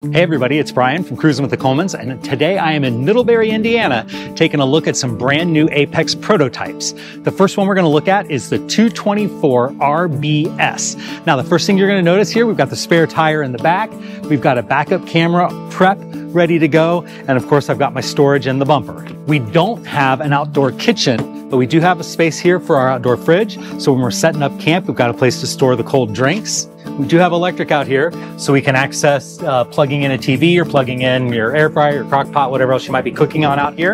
Hey everybody, it's Brian from Cruising with the Coacmens, and today I am in Middlebury, Indiana, taking a look at some brand new Apex prototypes. The first one we're going to look at is the 224RBS. Now, the first thing you're going to notice here, we've got the spare tire in the back, we've got a backup camera prep ready to go, and of course I've got my storage in the bumper. We don't have an outdoor kitchen, but we do have a space here for our outdoor fridge, so when we're setting up camp, we've got a place to store the cold drinks. We do have electric out here, so we can access plugging in a TV or plugging in your air fryer, your crock pot, whatever else you might be cooking on out here.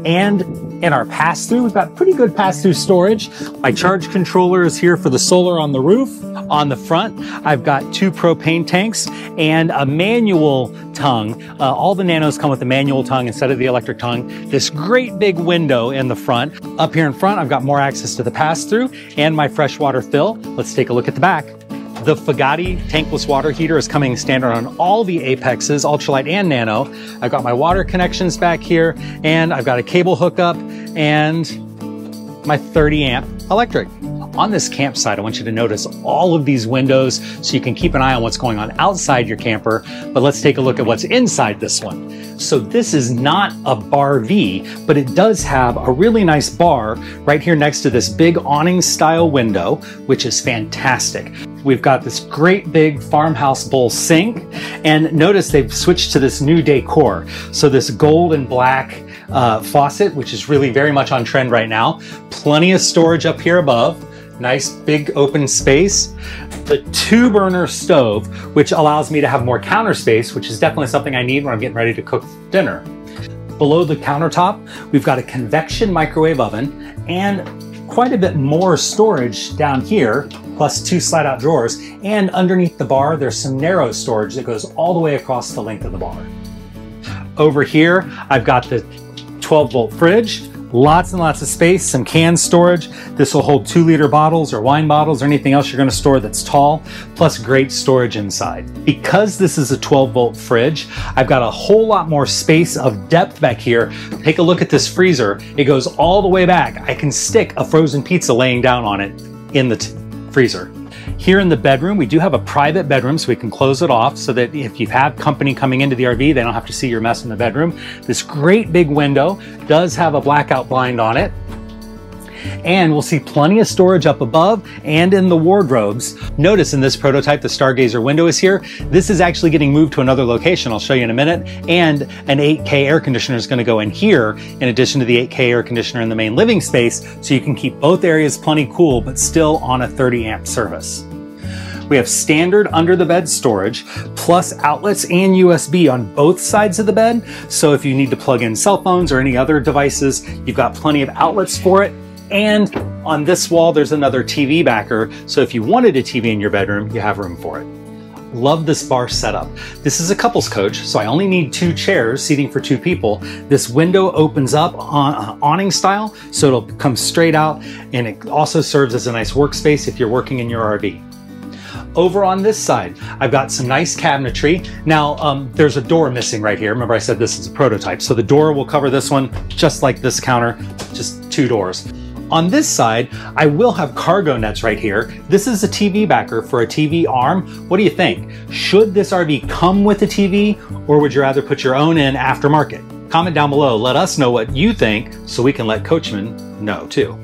And in our pass-through, we've got pretty good pass-through storage. My charge controller is here for the solar on the roof. On the front, I've got 2 propane tanks and a manual tongue. All the Nanos come with a manual tongue instead of the electric tongue. This great big window in the front. Up here in front, I've got more access to the pass-through and my freshwater fill. Let's take a look at the back. The Fagatti tankless water heater is coming standard on all the Apexes, ultralight and nano. I've got my water connections back here, and I've got a cable hookup and my 30 amp electric. On this campsite, I want you to notice all of these windows so you can keep an eye on what's going on outside your camper, but let's take a look at what's inside this one. So this is not a bar V, but it does have a really nice bar right here next to this big awning style window, which is fantastic. We've got this great big farmhouse bowl sink, and notice they've switched to this new decor. So this gold and black faucet, which is really very much on trend right now. Plenty of storage up here above. Nice big open space. The 2-burner stove, which allows me to have more counter space, which is definitely something I need when I'm getting ready to cook dinner. Below the countertop, we've got a convection microwave oven and quite a bit more storage down here, plus 2 slide-out drawers. And underneath the bar, there's some narrow storage that goes all the way across the length of the bar. Over here, I've got the 12-volt fridge. Lots and lots of space, some can storage. This will hold 2-liter bottles or wine bottles or anything else you're going to store that's tall, plus great storage inside. Because this is a 12-volt fridge, I've got a whole lot more space of depth back here. Take a look at this freezer. It goes all the way back. I can stick a frozen pizza laying down on it in the freezer. Here in the bedroom, we do have a private bedroom, so we can close it off so that if you have company coming into the RV, they don't have to see your mess in the bedroom. This great big window does have a blackout blind on it. And we'll see plenty of storage up above and in the wardrobes. Notice in this prototype, the Stargazer window is here. This is actually getting moved to another location. I'll show you in a minute. And an 8K air conditioner is going to go in here in addition to the 8K air conditioner in the main living space, so you can keep both areas plenty cool, but still on a 30 amp service. We have standard under the bed storage, plus outlets and USB on both sides of the bed. So if you need to plug in cell phones or any other devices, you've got plenty of outlets for it. And on this wall, there's another TV backer. So if you wanted a TV in your bedroom, you have room for it. Love this bar setup. This is a couples coach, so I only need 2 chairs, seating for 2 people. This window opens up on awning style, so it'll come straight out, and it also serves as a nice workspace if you're working in your RV. Over on this side, I've got some nice cabinetry. Now, there's a door missing right here. Remember I said this is a prototype, so the door will cover this one just like this counter, just 2 doors. On this side, I will have cargo nets right here. This is a TV backer for a TV arm. What do you think? Should this RV come with a TV, or would you rather put your own in aftermarket? Comment down below, let us know what you think so we can let Coachmen know too.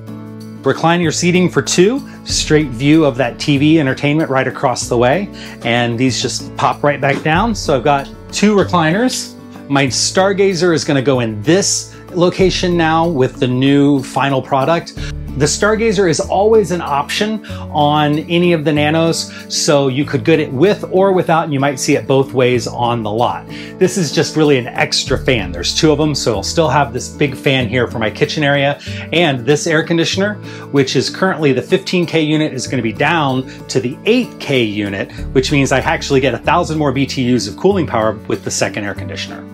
Recliner seating for 2, straight view of that TV entertainment right across the way. And these just pop right back down. So I've got 2 recliners. My Stargazer is going to go in this location now with the new final product. The Stargazer is always an option on any of the Nanos, so you could get it with or without, and you might see it both ways on the lot. This is just really an extra fan. There's 2 of them, so I'll still have this big fan here for my kitchen area. And this air conditioner, which is currently the 15K unit, is going to be down to the 8K unit, which means I actually get 1,000 more BTUs of cooling power with the second air conditioner.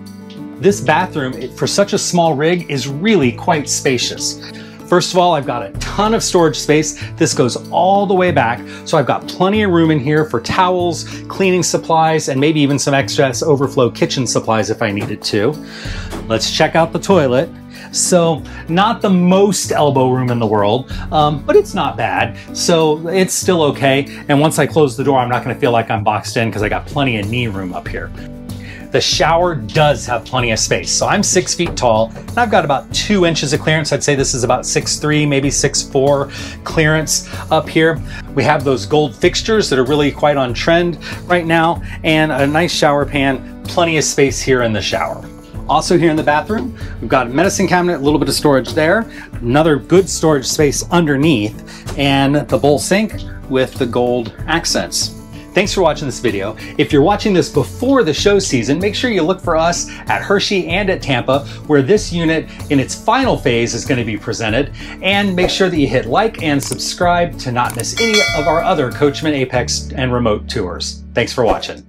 This bathroom, for such a small rig, is really quite spacious. First of all, I've got a ton of storage space. This goes all the way back, so I've got plenty of room in here for towels, cleaning supplies, and maybe even some excess overflow kitchen supplies if I needed to. Let's check out the toilet. So not the most elbow room in the world, but it's not bad. So it's still okay. And once I close the door, I'm not gonna feel like I'm boxed in because I got plenty of knee room up here. The shower does have plenty of space. So I'm 6 feet tall, and I've got about 2 inches of clearance. I'd say this is about 6'3", maybe 6'4" clearance up here. We have those gold fixtures that are really quite on trend right now, and a nice shower pan, plenty of space here in the shower. Also here in the bathroom, we've got a medicine cabinet, a little bit of storage there, another good storage space underneath, and the bowl sink with the gold accents. Thanks for watching this video. If you're watching this before the show season, make sure you look for us at Hershey and at Tampa, where this unit in its final phase is going to be presented. And make sure that you hit like and subscribe to not miss any of our other Coachmen Apex and remote tours. Thanks for watching.